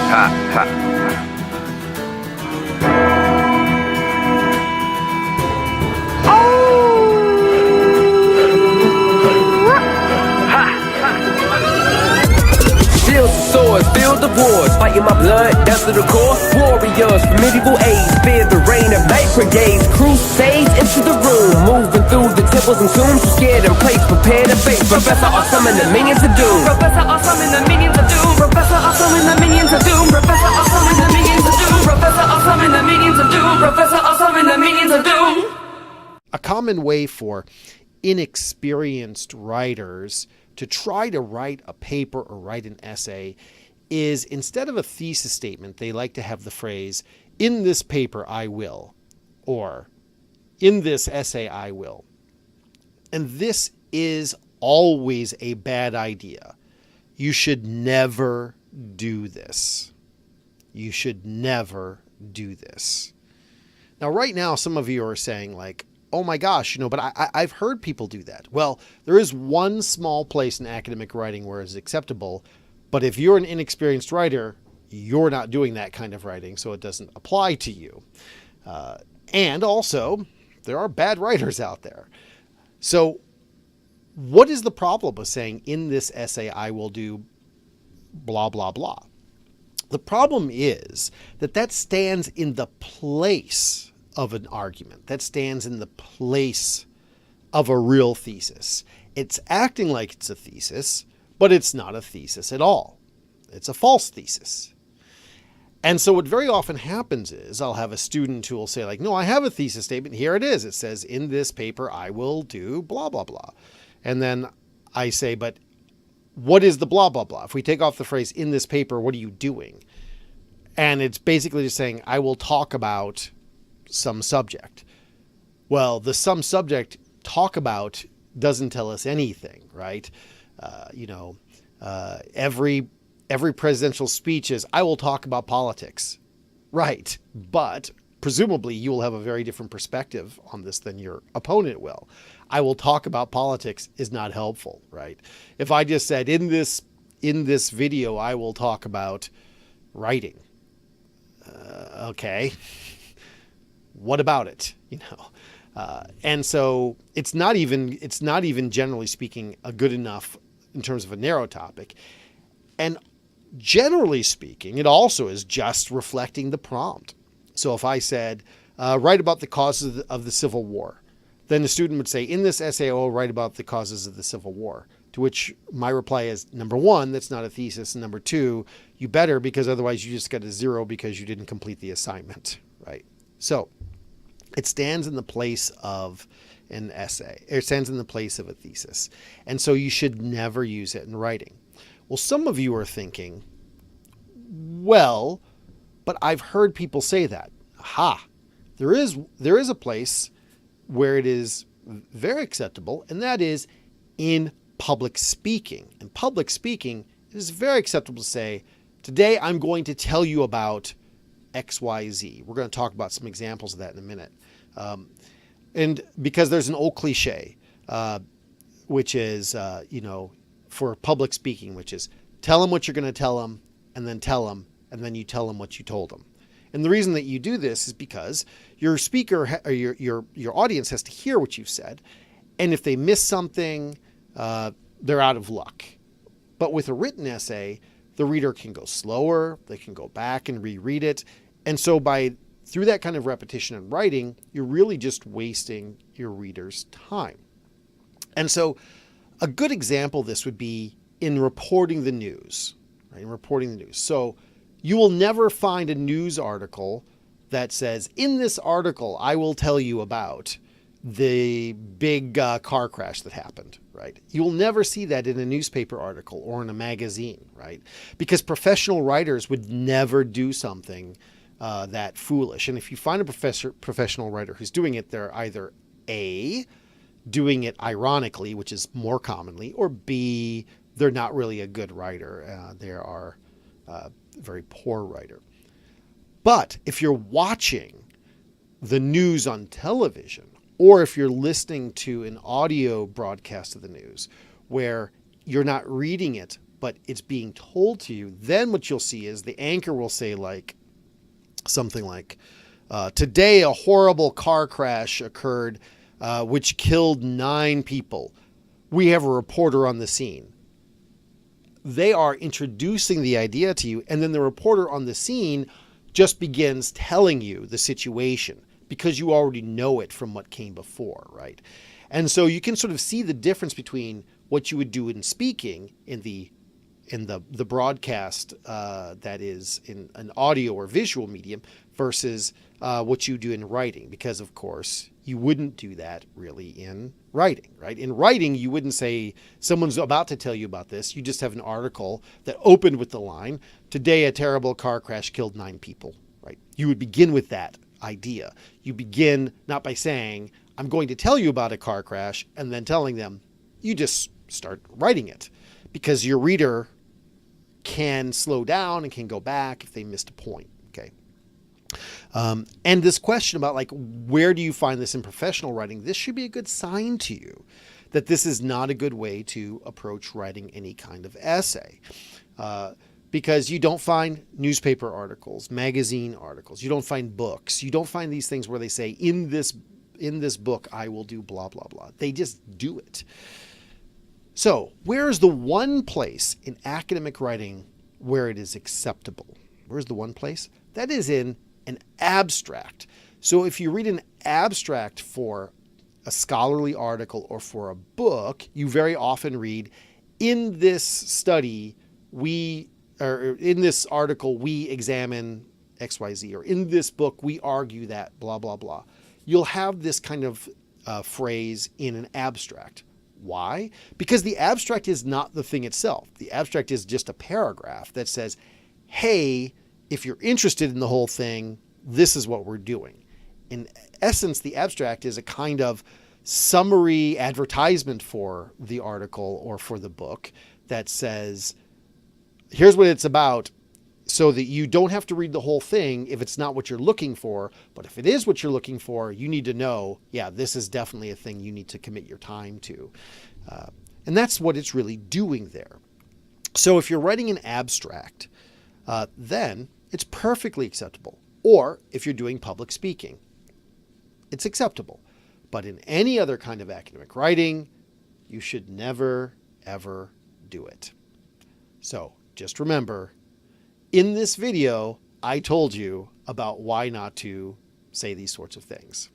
Ha, ha. Shields and swords, field of wars, fighting my blood down to the core. Warriors from medieval age, fear the reign of night brigades. Crusades into the room, moving through the temples and tombs. Scared and place, prepare to face Professor Awesome and the minions of doom. Professor Awesome and the minions of doom. Professor Awesome and the minions of doom. Professor Awesome and the minions of doom. Professor Awesome and the minions of doom. Professor Awesome and the minions of doom. A common way for inexperienced writers to try to write a paper or write an essay is, instead of a thesis statement, they like to have the phrase, "In this paper I will," or "In this essay I will." And this is always a bad idea. You should never do this. You should never do this. Now, right now, some of you are saying like, oh my gosh, but I've heard people do that. Well, there is one small place in academic writing where it's acceptable, but if you're an inexperienced writer, you're not doing that kind of writing, so it doesn't apply to you. And also, there are bad writers out there. So what is the problem with saying, in this essay, I will do blah, blah, blah? The problem is that stands in the place of an argument. That stands in the place of a real thesis. It's acting like it's a thesis, but it's not a thesis at all. It's a false thesis. And so what very often happens is I'll have a student who will say like, no, I have a thesis statement. Here it is. It says, in this paper, I will do blah, blah, blah. And then I say, but what is the blah, blah, blah? If we take off the phrase, in this paper, what are you doing? And it's basically just saying, I will talk about some subject. Well, the some subject talk about doesn't tell us anything, right? Every presidential speech is, I will talk about politics. Right. But presumably you will have a very different perspective on this than your opponent will. I will talk about politics is not helpful, right? If I just said, in this video, I will talk about writing. Okay. What about it? And so it's not even generally speaking a good enough in terms of a narrow topic. And generally speaking, it also is just reflecting the prompt. So if I said, write about the causes of the Civil War, then the student would say, in this essay, I will write about the causes of the Civil War. To which my reply is, number one, that's not a thesis. And number two, you better, because otherwise you just got a 0 because you didn't complete the assignment, right? So it stands in the place of an essay. It stands in the place of a thesis. And so you should never use it in writing. Well, some of you are thinking, well, but I've heard people say that. Aha, there is a place where it is very acceptable, and that is in public speaking. In public speaking, it is very acceptable to say, today I'm going to tell you about XYZ. We're going to talk about some examples of that in a minute. And because there's an old cliche, which is, for public speaking, which is tell them what you're going to tell them and then tell them, and then you tell them what you told them. And the reason that you do this is because your speaker or your audience has to hear what you've said. And if they miss something, they're out of luck. But with a written essay, the reader can go slower. They can go back and reread it. And so through that kind of repetition in writing, you're really just wasting your reader's time. And so a good example of this would be in reporting the news, right? In reporting the news. So you will never find a news article that says, in this article, I will tell you about the big car crash that happened, right? You will never see that in a newspaper article or in a magazine, right? Because professional writers would never do something that foolish. And if you find a professional writer who's doing it, they're either A, doing it ironically, which is more commonly, or B, they're not really a good writer. They are a very poor writer. But if you're watching the news on television, or if you're listening to an audio broadcast of the news where you're not reading it, but it's being told to you, then what you'll see is the anchor will say something like, today a horrible car crash occurred, which killed 9 people. We have a reporter on the scene. They are introducing the idea to you, and then the reporter on the scene just begins telling you the situation because you already know it from what came before, right? And so you can sort of see the difference between what you would do in speaking in the broadcast that is in an audio or visual medium versus what you do in writing, because of course you wouldn't do that really in writing, right? In writing, you wouldn't say someone's about to tell you about this. You just have an article that opened with the line, today a terrible car crash killed 9 people, right? You would begin with that idea. You begin not by saying, I'm going to tell you about a car crash and then telling them. You just start writing it because your reader can slow down and can go back if they missed a point. Okay. And this question about where do you find this in professional writing? This should be a good sign to you that this is not a good way to approach writing any kind of essay. Because you don't find newspaper articles, magazine articles, you don't find books, you don't find these things where they say in this book, I will do blah, blah, blah. They just do it. So where is the one place in academic writing where it is acceptable? Where's the one place? That is in an abstract. So if you read an abstract for a scholarly article or for a book, you very often read, in this study, in this article, we examine XYZ, or in this book, we argue that blah, blah, blah. You'll have this kind of phrase in an abstract. Why? Because the abstract is not the thing itself. The abstract is just a paragraph that says, hey, if you're interested in the whole thing, this is what we're doing. In essence, the abstract is a kind of summary advertisement for the article or for the book that says, here's what it's about, so that you don't have to read the whole thing if it's not what you're looking for. But if it is what you're looking for, you need to know, yeah, this is definitely a thing you need to commit your time to. And that's what it's really doing there. So if you're writing an abstract, then it's perfectly acceptable. Or if you're doing public speaking, it's acceptable. But in any other kind of academic writing, you should never, ever do it. So just remember, in this video, I told you about why not to say these sorts of things.